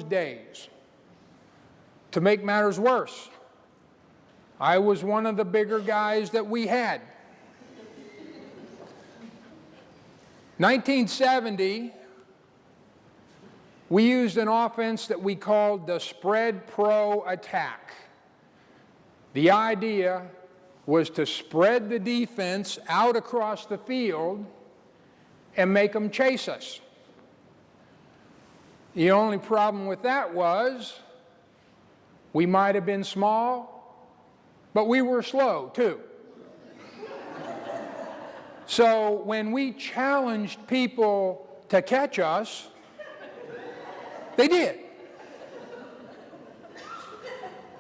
days. To make matters worse, I was one of the bigger guys that we had. 1970, we used an offense that we called the spread pro attack. The idea was to spread the defense out across the field and make them chase us. The only problem with that was we might have been small, but we were slow too. So when we challenged people to catch us, they did.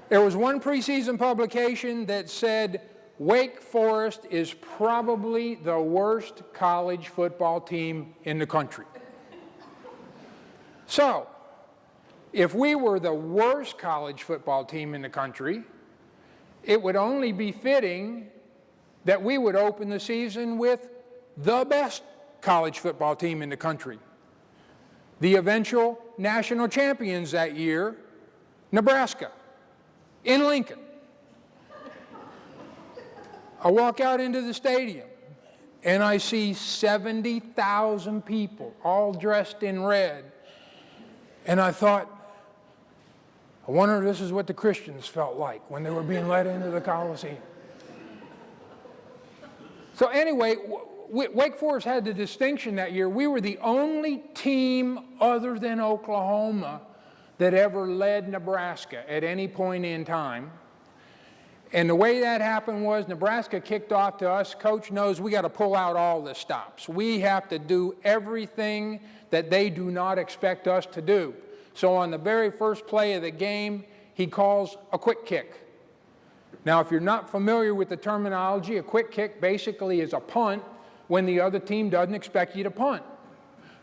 There was one preseason publication that said Wake Forest is probably the worst college football team in the country. So, if we were the worst college football team in the country, it would only be fitting that we would open the season with the best college football team in the country. The eventual national champions that year, Nebraska, in Lincoln. I walk out into the stadium and I see 70,000 people all dressed in red. And I thought, I wonder if this is what the Christians felt like when they were being led into the Coliseum. So anyway, Wake Forest had the distinction that year. We were the only team other than Oklahoma that ever led Nebraska at any point in time. And the way that happened was Nebraska kicked off to us. Coach knows we got to pull out all the stops. We have to do everything that they do not expect us to do. So on the very first play of the game, he calls a quick kick. Now, if you're not familiar with the terminology, a quick kick basically is a punt when the other team doesn't expect you to punt.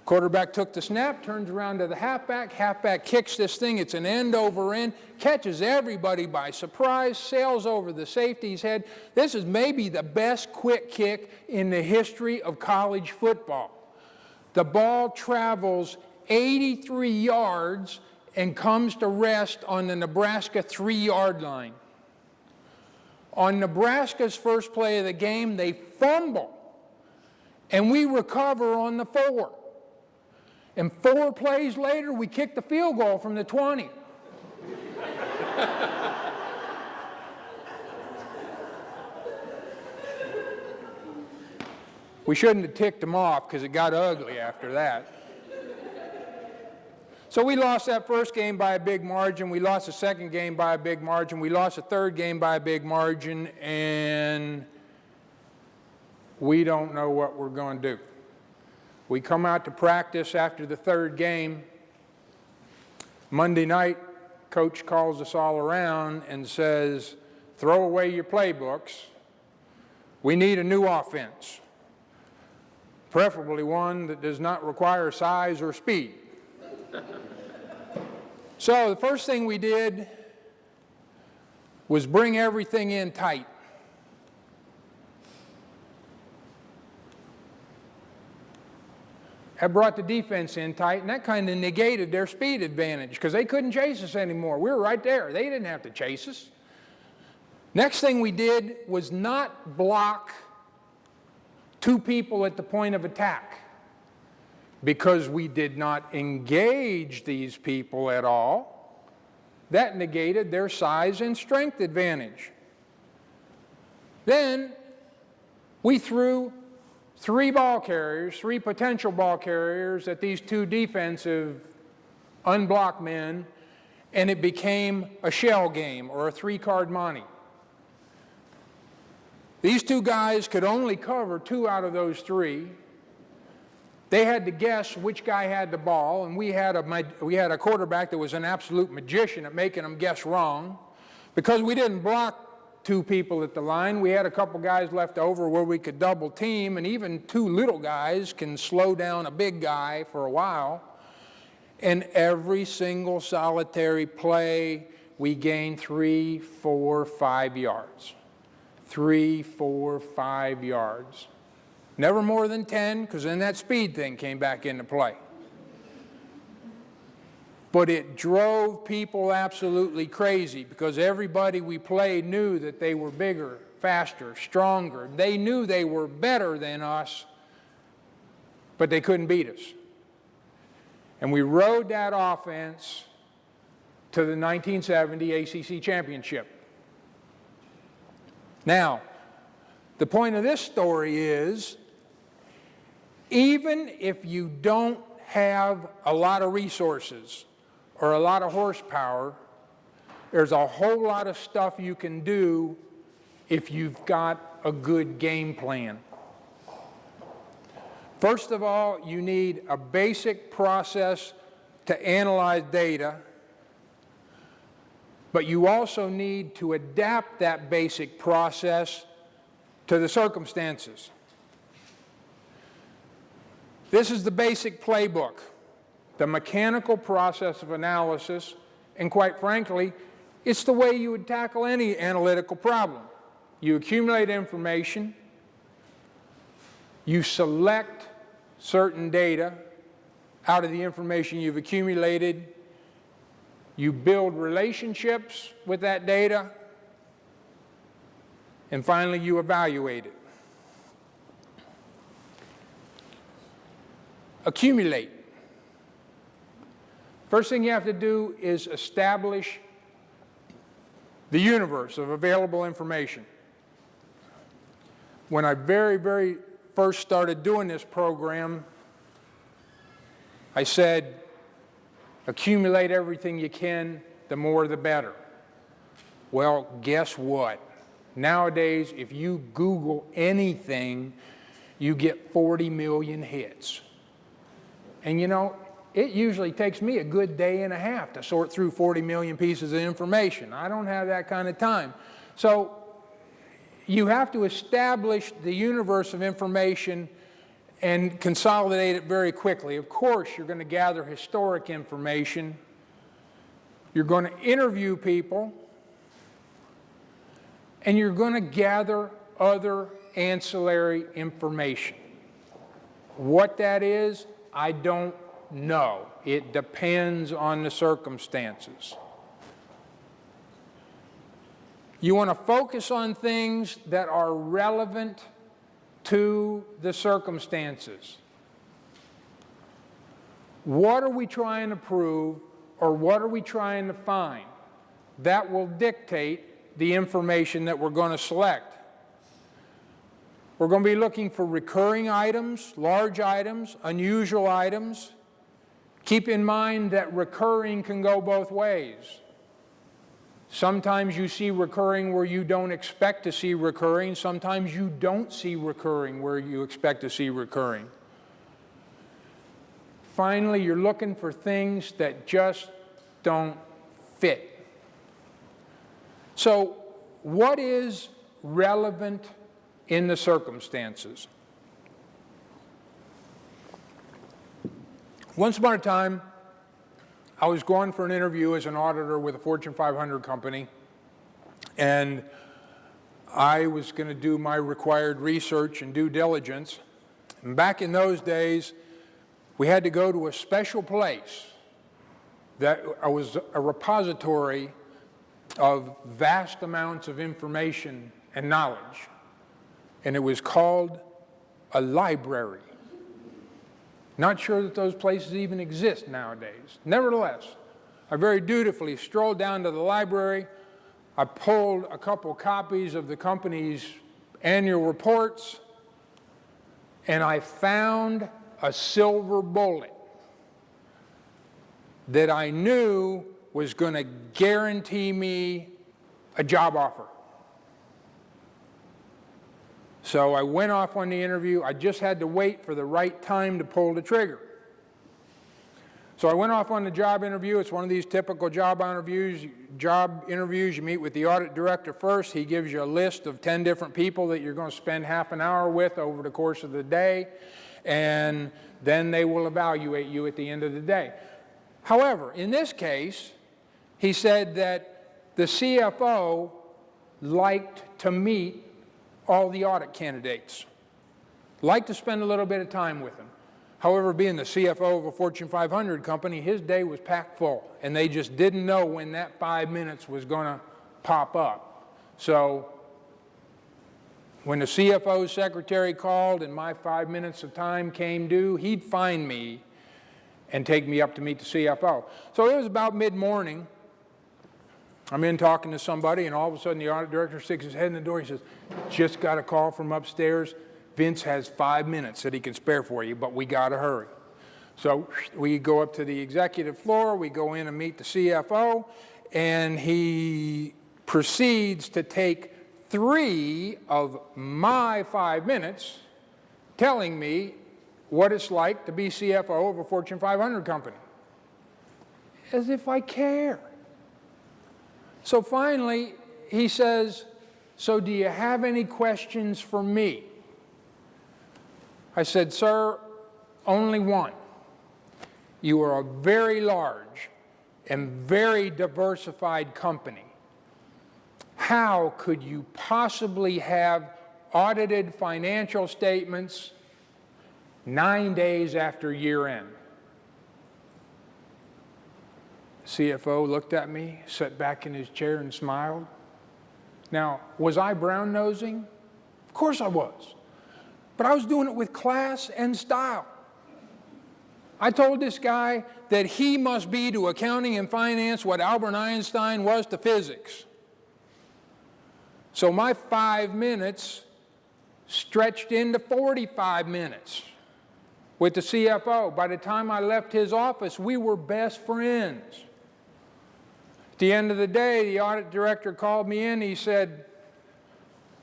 Quarterback took the snap, turns around to the halfback kicks this thing, it's an end over end, catches everybody by surprise, sails over the safety's head. This is maybe the best quick kick in the history of college football. The ball travels 83 yards and comes to rest on the Nebraska 3-yard line. On Nebraska's first play of the game, they fumble, and we recover on the 4. And 4 plays later, we kick the field goal from the 20. We shouldn't have ticked them off because it got ugly after that. So we lost that first game by a big margin. We lost the second game by a big margin. We lost the third game by a big margin. And we don't know what we're going to do. We come out to practice after the third game. Monday night, coach calls us all around and says, throw away your playbooks. We need a new offense, preferably one that does not require size or speed. So the first thing we did was bring everything in tight. That brought the defense in tight, and that kind of negated their speed advantage because they couldn't chase us anymore. We were right there. They didn't have to chase us. Next thing we did was not block 2 people at the point of attack because we did not engage these people at all. That negated their size and strength advantage. Then we threw 3 ball carriers, 3 potential ball carriers at these 2 defensive unblocked men, and it became a shell game or a 3-card monte. These 2 guys could only cover 2 out of those 3. They had to guess which guy had the ball, and we had a quarterback that was an absolute magician at making them guess wrong. Because we didn't block 2 people at the line, we had a couple guys left over where we could double team, and even 2 little guys can slow down a big guy for a while. And every single solitary play, we gained 3, 4, 5 yards. 3, 4, 5 yards. Never more than 10, because then that speed thing came back into play. but it drove people absolutely crazy because everybody we played knew that they were bigger, faster, stronger. They knew they were better than us, but they couldn't beat us. And we rode that offense to the 1970 ACC championship. Now, the point of this story is, even if you don't have a lot of resources or a lot of horsepower, there's a whole lot of stuff you can do if you've got a good game plan. First of all, you need a basic process to analyze data, but you also need to adapt that basic process to the circumstances. This is the basic playbook, the mechanical process of analysis, and quite frankly, it's the way you would tackle any analytical problem. You accumulate information, you select certain data out of the information you've accumulated, you build relationships with that data, and finally you evaluate it. Accumulate. First thing you have to do is establish the universe of available information. When I very first started doing this program, I said, accumulate everything you can, the more the better. Well, guess what? Nowadays, if you Google anything, you get 40 million hits. And you know, it usually takes me a good day and a half to sort through 40 million pieces of information. I don't have that kind of time. So you have to establish the universe of information and consolidate it very quickly. Of course, you're going to gather historic information. You're going to interview people. And you're going to gather other ancillary information. What that is, I don't know. It depends on the circumstances. You want to focus on things that are relevant to the circumstances. What are we trying to prove, or what are we trying to find? That will dictate the information that we're going to select. We're going to be looking for recurring items, large items, unusual items. Keep in mind that recurring can go both ways. Sometimes you see recurring where you don't expect to see recurring. Sometimes you don't see recurring where you expect to see recurring. Finally, you're looking for things that just don't fit. So, what is relevant in the circumstances? Once upon a time, I was going for an interview as an auditor with a Fortune 500 company, and I was going to do my required research and due diligence. And back in those days, we had to go to a special place that was a repository of vast amounts of information and knowledge, and it was called a library. Not sure that those places even exist nowadays. Nevertheless, I very dutifully strolled down to the library. I pulled a couple copies of the company's annual reports, and I found a silver bullet that I knew was going to guarantee me a job offer. So I went off on the interview. I just had to wait for the right time to pull the trigger. So I went off on the job interview. It's one of these typical job interviews. You meet with the audit director first. He gives you a list of 10 different people that you're going to spend half an hour with over the course of the day, and then they will evaluate you at the end of the day. However, in this case, he said that the CFO liked to meet all the audit candidates, liked to spend a little bit of time with them. However, being the CFO of a Fortune 500 company, his day was packed full, and they just didn't know when that 5 minutes was going to pop up. So when the CFO's secretary called and my 5 minutes of time came due, he'd find me and take me up to meet the CFO. So it was about mid-morning. I'm in talking to somebody, and all of a sudden the audit director sticks his head in the door. He says, just got a call from upstairs. Vince has 5 minutes that he can spare for you, but we got to hurry. So we go up to the executive floor. We go in and meet the CFO, and he proceeds to take 3 of my 5 minutes telling me what it's like to be CFO of a Fortune 500 company. As if I care. So finally, he says, so do you have any questions for me? I said, sir, only one. You are a very large and very diversified company. How could you possibly have audited financial statements 9 days after year end? CFO looked at me, sat back in his chair and smiled. Now, was I brown-nosing? Of course I was. But I was doing it with class and style. I told this guy that he must be to accounting and finance what Albert Einstein was to physics. So my 5 minutes stretched into 45 minutes with the CFO. By the time I left his office, we were best friends. At the end of the day, the audit director called me in. He said,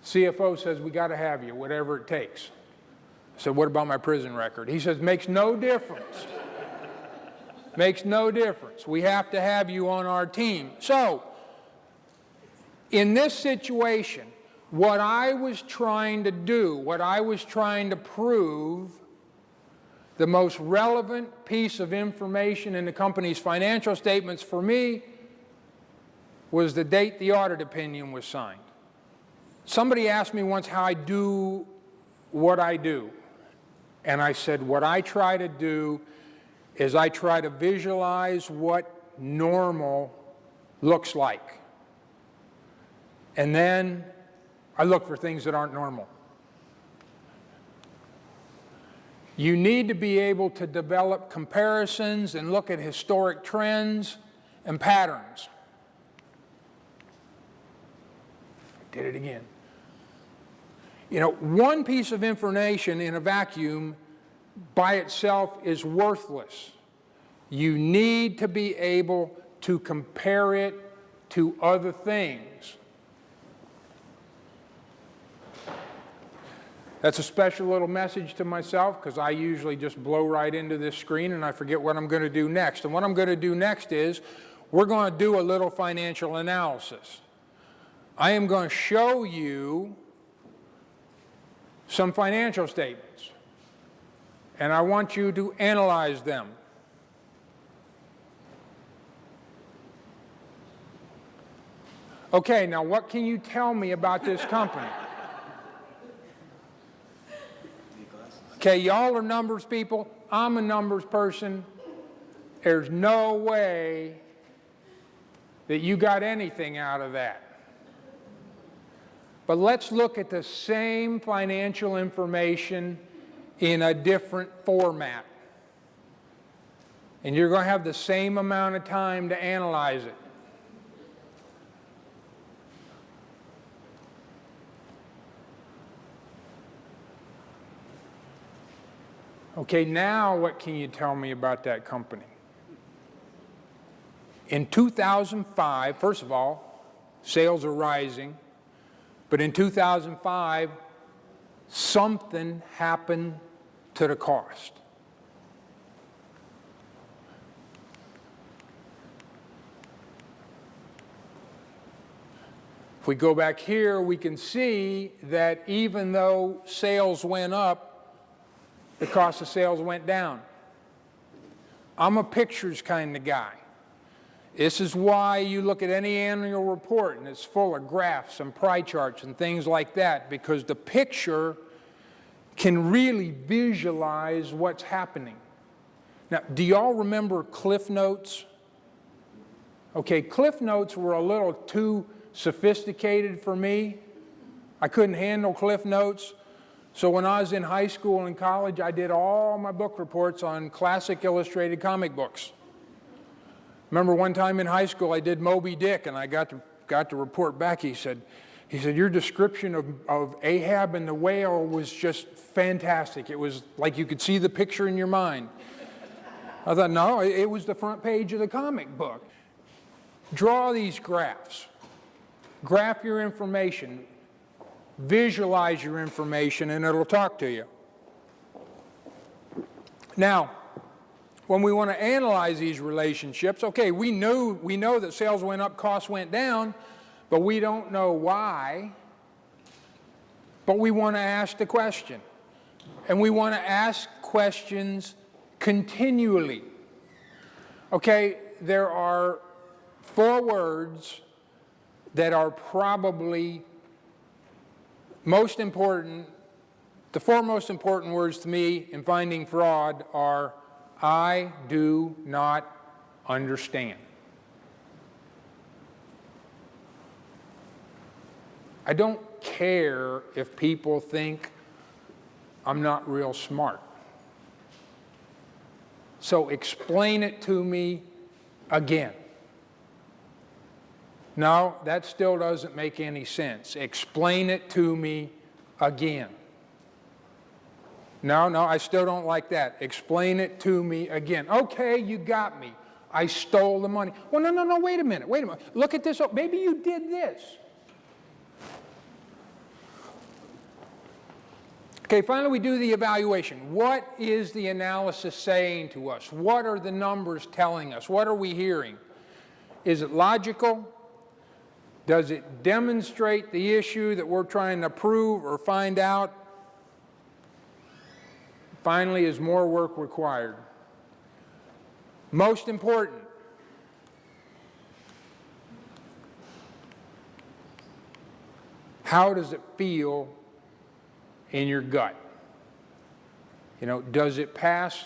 CFO says, we got to have you, whatever it takes. I said, what about my prison record? He says, makes no difference. Makes no difference. We have to have you on our team. So, in this situation, what I was trying to do, what I was trying to prove, the most relevant piece of information in the company's financial statements for me was the date the audit opinion was signed. Somebody asked me once how I do what I do. And I said, what I try to do is I try to visualize what normal looks like. And then I look for things that aren't normal. You need to be able to develop comparisons and look at historic trends and patterns. Did it again. You know, one piece of information in a vacuum by itself is worthless. You need to be able to compare it to other things. That's a special little message to myself because I usually just blow right into this screen and I forget what I'm going to do next. And what I'm going to do next is we're going to do a little financial analysis. I am going to show you some financial statements, and I want you to analyze them. Okay, now what can you tell me about this company? Okay, y'all are numbers people. I'm a numbers person. There's no way that you got anything out of that. But let's look at the same financial information in a different format. And you're going to have the same amount of time to analyze it. Okay, now what can you tell me about that company? In 2005, first of all, sales are rising. But in 2005, something happened to the cost. If we go back here, we can see that even though sales went up, the cost of sales went down. I'm a pictures kind of guy. This is why you look at any annual report and it's full of graphs and pie charts and things like that, because the picture can really visualize what's happening. Now, do y'all remember Cliff Notes? Okay, Cliff Notes were a little too sophisticated for me. I couldn't handle Cliff Notes. So when I was in high school and college, I did all my book reports on classic illustrated comic books. Remember one time in high school, I did Moby Dick, and I got to report back. He said, your description of Ahab and the whale was just fantastic. It was like you could see the picture in your mind. I thought, no, it was the front page of the comic book. Draw these graphs. Graph your information. Visualize your information, and it'll talk to you. Now, when we want to analyze these relationships, okay, we know that sales went up, costs went down, but we don't know why. But we want to ask the question. And we want to ask questions continually. Okay, there are 4 words that are probably most important. The 4 most important words to me in finding fraud are, I do not understand. I don't care if people think I'm not real smart. So explain it to me again. No, that still doesn't make any sense. Explain it to me again. No, I still don't like that. Explain it to me again. Okay, you got me. I stole the money. Well, no, wait a minute. Look at this. Maybe you did this. Okay, finally we do the evaluation. What is the analysis saying to us? What are the numbers telling us? What are we hearing? Is it logical? Does it demonstrate the issue that we're trying to prove or find out? Finally, is more work required? Most important, how does it feel in your gut? Does it pass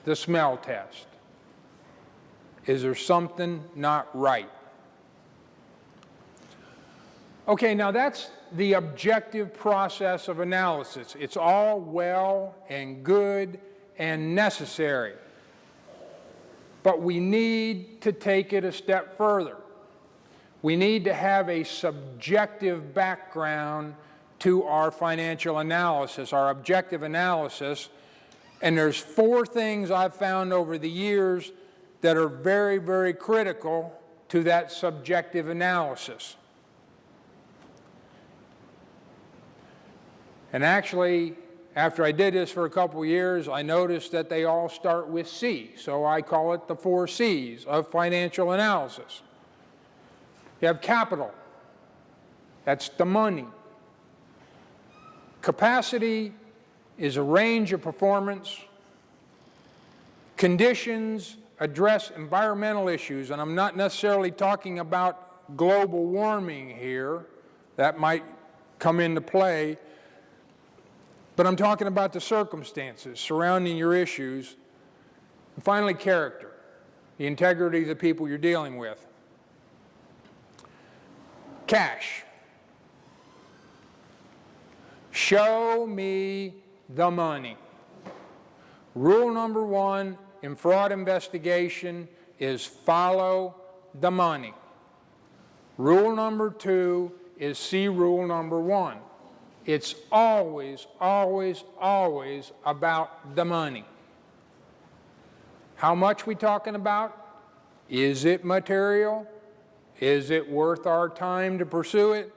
the smell test? Is there something not right? Okay, now that's the objective process of analysis. It's all well and good and necessary. But we need to take it a step further. We need to have a subjective background to our financial analysis, our objective analysis. And there's 4 things I've found over the years that are very, very critical to that subjective analysis. And actually, after I did this for a couple of years, I noticed that they all start with C. So I call it the 4 C's of financial analysis. You have capital. That's the money. Capacity is a range of performance. Conditions address environmental issues, and I'm not necessarily talking about global warming here. That might come into play. But I'm talking about the circumstances surrounding your issues. And finally, character, the integrity of the people you're dealing with. Cash. Show me the money. Rule number 1 in fraud investigation is follow the money. Rule number 2 is see rule number 1. It's always, always, always about the money. How much we talking about? Is it material? Is it worth our time to pursue it?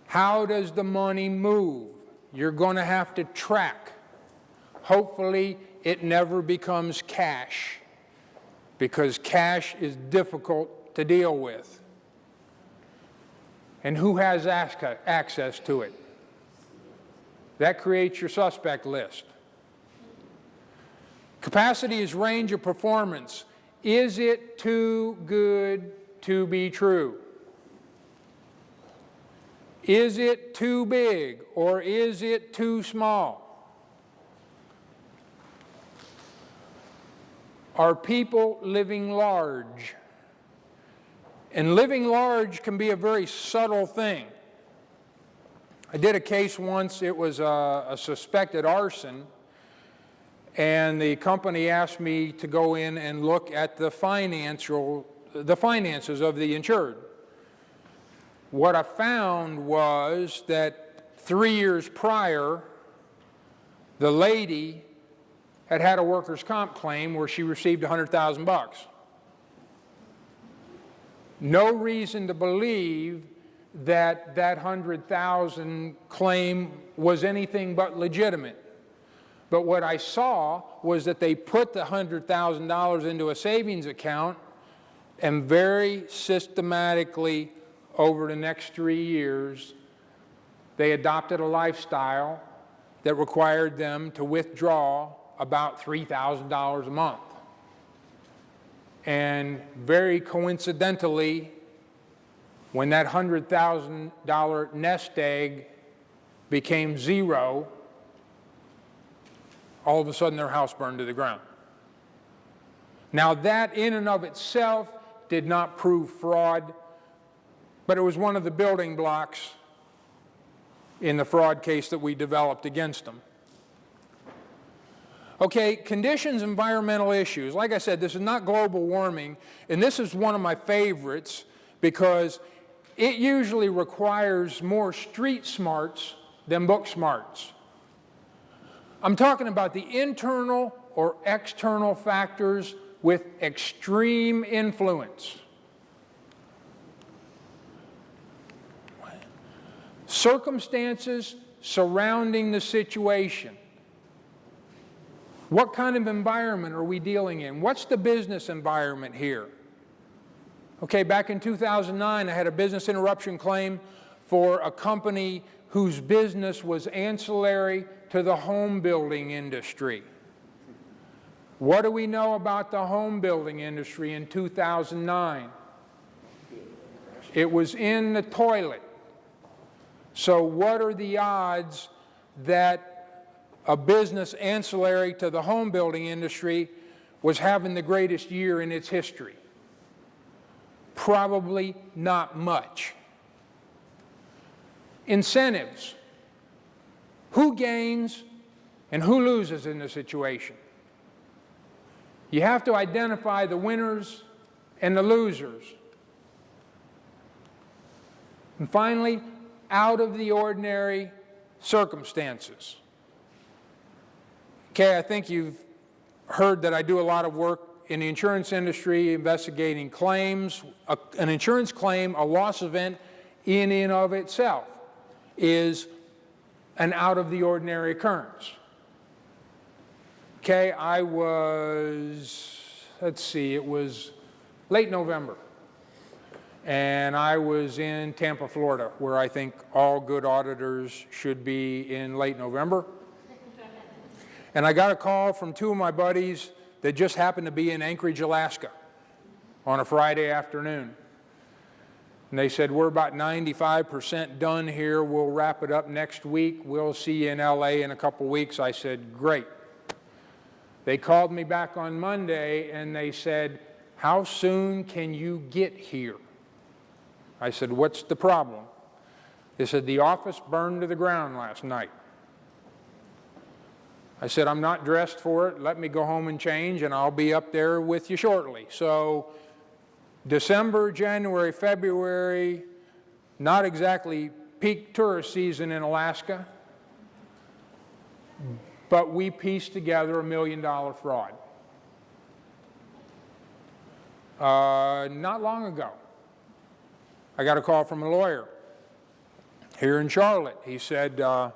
How does the money move? You're going to have to track. Hopefully, it never becomes cash, because cash is difficult to deal with. And who has access to it? That creates your suspect list. Capacity is range of performance. Is it too good to be true? Is it too big or is it too small? Are people living large? And living large can be a very subtle thing. I did a case once, it was a suspected arson, and the company asked me to go in and look at the finances of the insured. What I found was that 3 years prior, the lady had had a workers' comp claim where she received $100,000. No reason to believe that that $100,000 claim was anything but legitimate. But what I saw was that they put the $100,000 into a savings account, and very systematically over the next 3 years, they adopted a lifestyle that required them to withdraw about $3,000 a month. And very coincidentally, when that $100,000 nest egg became zero, all of a sudden their house burned to the ground. Now that in and of itself did not prove fraud, but it was one of the building blocks in the fraud case that we developed against them. Okay, conditions, environmental issues. Like I said, this is not global warming, and this is one of my favorites because it usually requires more street smarts than book smarts. I'm talking about the internal or external factors with extreme influence. Circumstances surrounding the situation. What kind of environment are we dealing in? What's the business environment here? Okay, back in 2009, I had a business interruption claim for a company whose business was ancillary to the home building industry. What do we know about the home building industry in 2009? It was in the toilet. So what are the odds that a business ancillary to the home building industry was having the greatest year in its history? Probably not much. Incentives. Who gains and who loses in the situation? You have to identify the winners and the losers. And finally, out of the ordinary circumstances. Okay, I think you've heard that I do a lot of work in the insurance industry investigating claims. An insurance claim, a loss event in and of itself is an out of the ordinary occurrence. Okay, I was, it was late November. And I was in Tampa, Florida, where I think all good auditors should be in late November. And I got a call from two of my buddies that just happened to be in Anchorage, Alaska on a Friday afternoon. And they said, we're about 95% done here. We'll wrap it up next week. We'll see you in LA in a couple weeks. I said, great. They called me back on Monday and they said, how soon can you get here? I said, what's the problem? They said, the office burned to the ground last night. I said, I'm not dressed for it. Let me go home and change, and I'll be up there with you shortly. So December, January, February, not exactly peak tourist season in Alaska, but we pieced together $1 million fraud. Not long ago, I got a call from a lawyer here in Charlotte. He said, I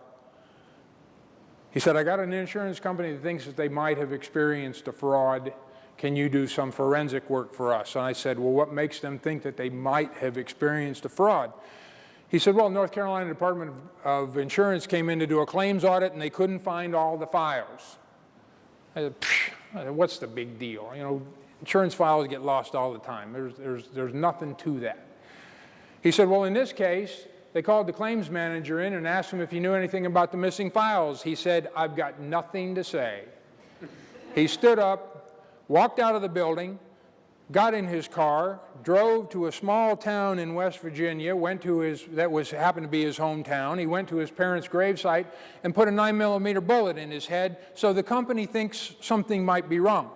got an insurance company that thinks that they might have experienced a fraud. Can you do some forensic work for us? And I said, well, what makes them think that they might have experienced a fraud? He said, well, North Carolina Department of Insurance came in to do a claims audit and they couldn't find all the files. I said, what's the big deal? You know, insurance files get lost all the time. There's nothing to that. He said, well, in this case, They called the claims manager in and asked him if he knew anything about the missing files. He said, "I've got nothing to say." He stood up, walked out of the building, got in his car, drove to a small town in West Virginia, happened to be his hometown. He went to his parents' gravesite and put a 9mm bullet in his head, so the company thinks something might be wrong.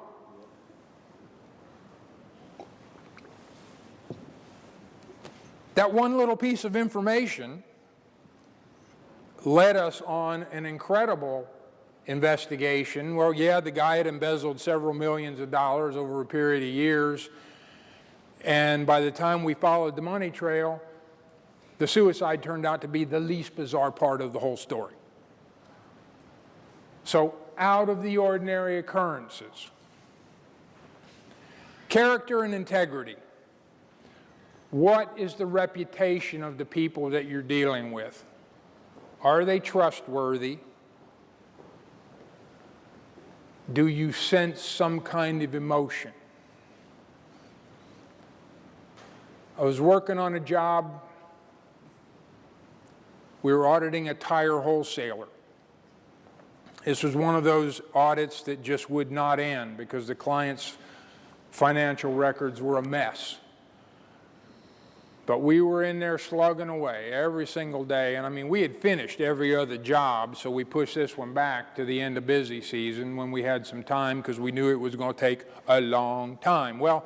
That one little piece of information led us on an incredible investigation. Well, yeah, the guy had embezzled several millions of dollars over a period of years, and by the time we followed the money trail, the suicide turned out to be the least bizarre part of the whole story. So, out of the ordinary occurrences. Character and integrity. What is the reputation of the people that you're dealing with? Are they trustworthy? Do you sense some kind of emotion? I was working on a job. We were auditing a tire wholesaler. This was one of those audits that just would not end because the client's financial records were a mess. But we were in there slugging away every single day. And I mean, we had finished every other job, so we pushed this one back to the end of busy season when we had some time because we knew it was going to take a long time. Well,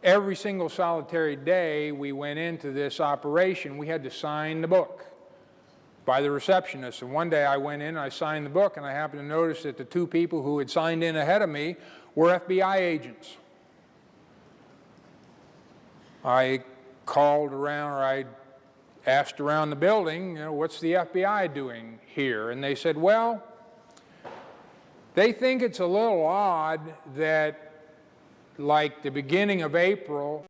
every single solitary day we went into this operation, we had to sign the book by the receptionist. And one day I went in and I signed the book, and I happened to notice that the two people who had signed in ahead of me were FBI agents. I called around, or I asked around the building, what's the FBI doing here? And they said, well, they think it's a little odd that, like the beginning of April,